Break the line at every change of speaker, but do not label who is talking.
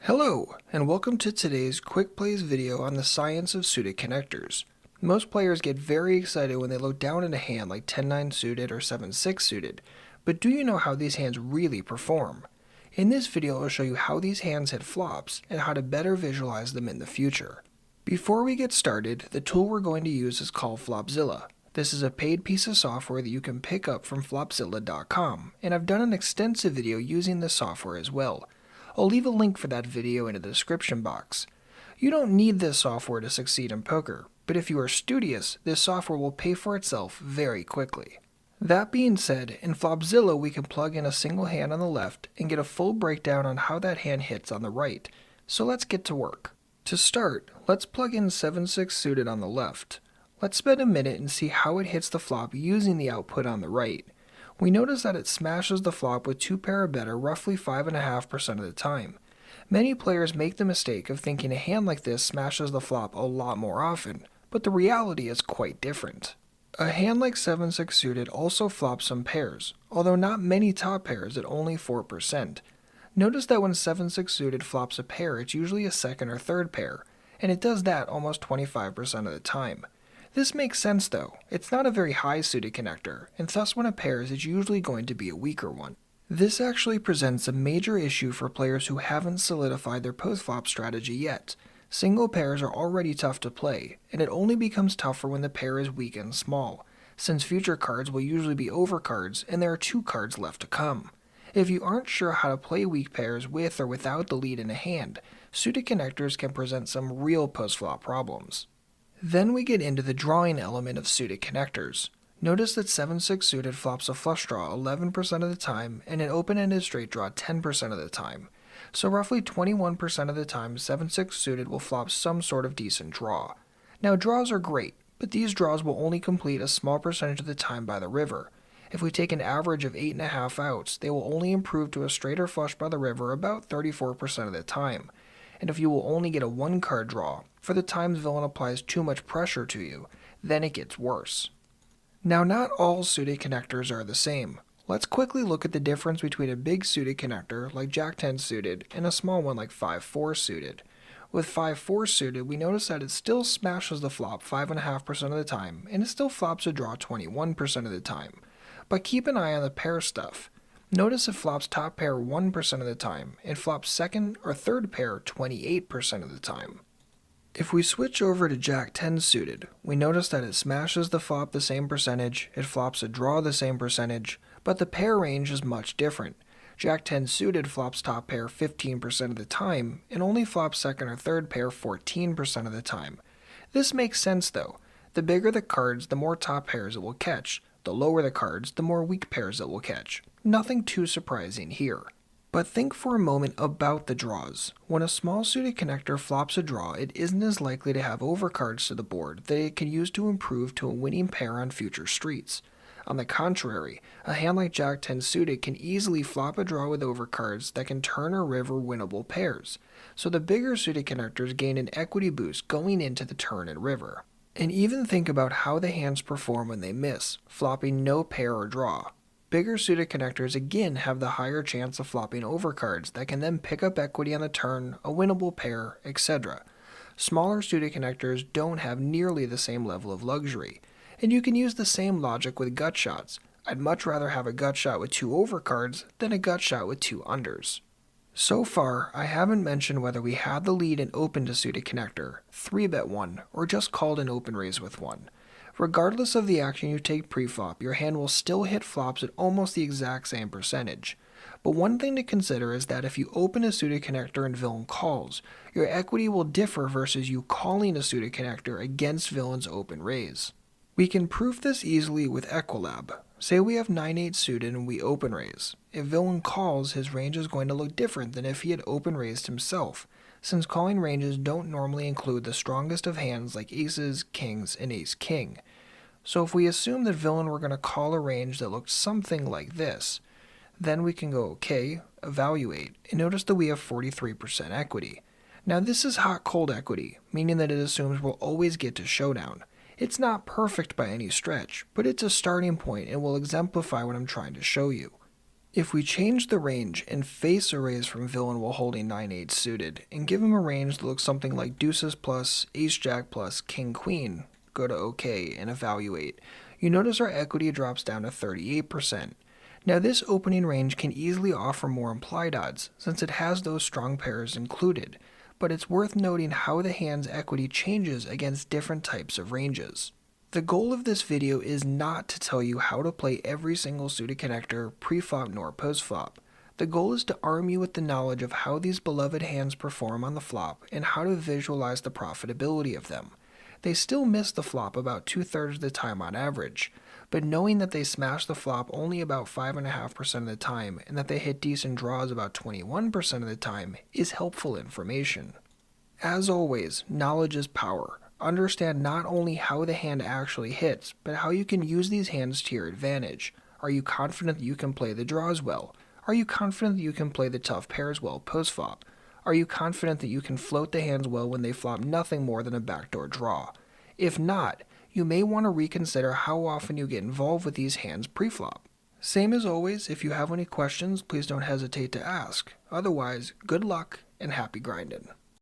Hello, and welcome to today's Quick Plays video on the science of suited connectors. Most players get very excited when they look down at a hand like 10-9 suited or 7-6 suited, but do you know how these hands really perform? In this video I'll show you how these hands hit flops and how to better visualize them in the future. Before we get started, the tool we're going to use is called Flopzilla. This is a paid piece of software that you can pick up from flopzilla.com, and I've done an extensive video using this software as well. I'll leave a link for that video in the description box. You don't need this software to succeed in poker, but if you are studious, this software will pay for itself very quickly. That being said, in Flopzilla we can plug in a single hand on the left and get a full breakdown on how that hand hits on the right. So let's get to work. To start, let's plug in 7-6 suited on the left. Let's spend a minute and see how it hits the flop using the output on the right. We notice that it smashes the flop with 2 pair or better roughly 5.5% of the time. Many players make the mistake of thinking a hand like this smashes the flop a lot more often, but the reality is quite different. A hand like 7-6 suited also flops some pairs, although not many top pairs at only 4%. Notice that when 7-6 suited flops a pair, it's usually a second or third pair, and it does that almost 25% of the time. This makes sense though. It's not a very high suited connector, and thus when it pairs it's usually going to be a weaker one. This actually presents a major issue for players who haven't solidified their post-flop strategy yet. Single pairs are already tough to play, and it only becomes tougher when the pair is weak and small, since future cards will usually be overcards and there are 2 cards left to come. If you aren't sure how to play weak pairs with or without the lead in a hand, suited connectors can present some real post-flop problems. Then we get into the drawing element of suited connectors. Notice that 7-6 suited flops a flush draw 11% of the time and an open-ended straight draw 10% of the time. So roughly 21% of the time 7-6 suited will flop some sort of decent draw. Now draws are great, but these draws will only complete a small percentage of the time by the river. If we take an average of 8.5 outs, they will only improve to a straight or flush by the river about 34% of the time. And if you will only get a 1-card draw, for the times villain applies too much pressure to you, then it gets worse. Now not all suited connectors are the same. Let's quickly look at the difference between a big suited connector like Jack-10 suited and a small one like 5-4 suited. With 5-4 suited, we notice that it still smashes the flop 5.5% of the time, and it still flops a draw 21% of the time. But keep an eye on the pair stuff. Notice it flops top pair 1% of the time, and flops second or third pair 28% of the time. If we switch over to Jack-10 suited, we notice that it smashes the flop the same percentage, it flops a draw the same percentage, but the pair range is much different. Jack-10 suited flops top pair 15% of the time, and only flops second or third pair 14% of the time. This makes sense though. The bigger the cards, the more top pairs it will catch. The lower the cards, the more weak pairs it will catch. Nothing too surprising here. But think for a moment about the draws. When a small suited connector flops a draw, it isn't as likely to have overcards to the board that it can use to improve to a winning pair on future streets. On the contrary, a hand like Jack-10 suited can easily flop a draw with overcards that can turn or river winnable pairs. So the bigger suited connectors gain an equity boost going into the turn and river. And even think about how the hands perform when they miss, flopping no pair or draw. Bigger suited connectors again have the higher chance of flopping overcards that can then pick up equity on the turn, a winnable pair, etc. Smaller suited connectors don't have nearly the same level of luxury. And you can use the same logic with gut shots. I'd much rather have a gut shot with 2 overcards than a gut shot with 2 unders. So far, I haven't mentioned whether we had the lead and opened a suited connector, 3-bet one, or just called an open raise with one. Regardless of the action you take pre-flop, your hand will still hit flops at almost the exact same percentage. But one thing to consider is that if you open a suited connector and villain calls, your equity will differ versus you calling a suited connector against villain's open raise. We can prove this easily with Equilab. Say we have 9-8 suited and we open raise. If villain calls, his range is going to look different than if he had open raised himself, since calling ranges don't normally include the strongest of hands like aces, kings, and ace-king. So if we assume that villain were going to call a range that looked something like this, then we can go OK, evaluate, and notice that we have 43% equity. Now this is hot-cold equity, meaning that it assumes we'll always get to showdown. It's not perfect by any stretch, but it's a starting point and will exemplify what I'm trying to show you. If we change the range and face a raise from villain while holding 9-8 suited, and give him a range that looks something like deuces plus, ace jack plus, king queen, go to OK and evaluate, you notice our equity drops down to 38%. Now this opening range can easily offer more implied odds, since it has those strong pairs included, but it's worth noting how the hand's equity changes against different types of ranges. The goal of this video is not to tell you how to play every single suited connector pre-flop nor post-flop. The goal is to arm you with the knowledge of how these beloved hands perform on the flop and how to visualize the profitability of them. They still miss the flop about 2/3 of the time on average, but knowing that they smash the flop only about 5.5% of the time and that they hit decent draws about 21% of the time is helpful information. As always, knowledge is power. Understand not only how the hand actually hits, but how you can use these hands to your advantage. Are you confident that you can play the draws well? Are you confident that you can play the tough pairs well post-flop? Are you confident that you can float the hands well when they flop nothing more than a backdoor draw? If not, you may want to reconsider how often you get involved with these hands pre-flop. Same as always, if you have any questions, please don't hesitate to ask. Otherwise, good luck and happy grinding.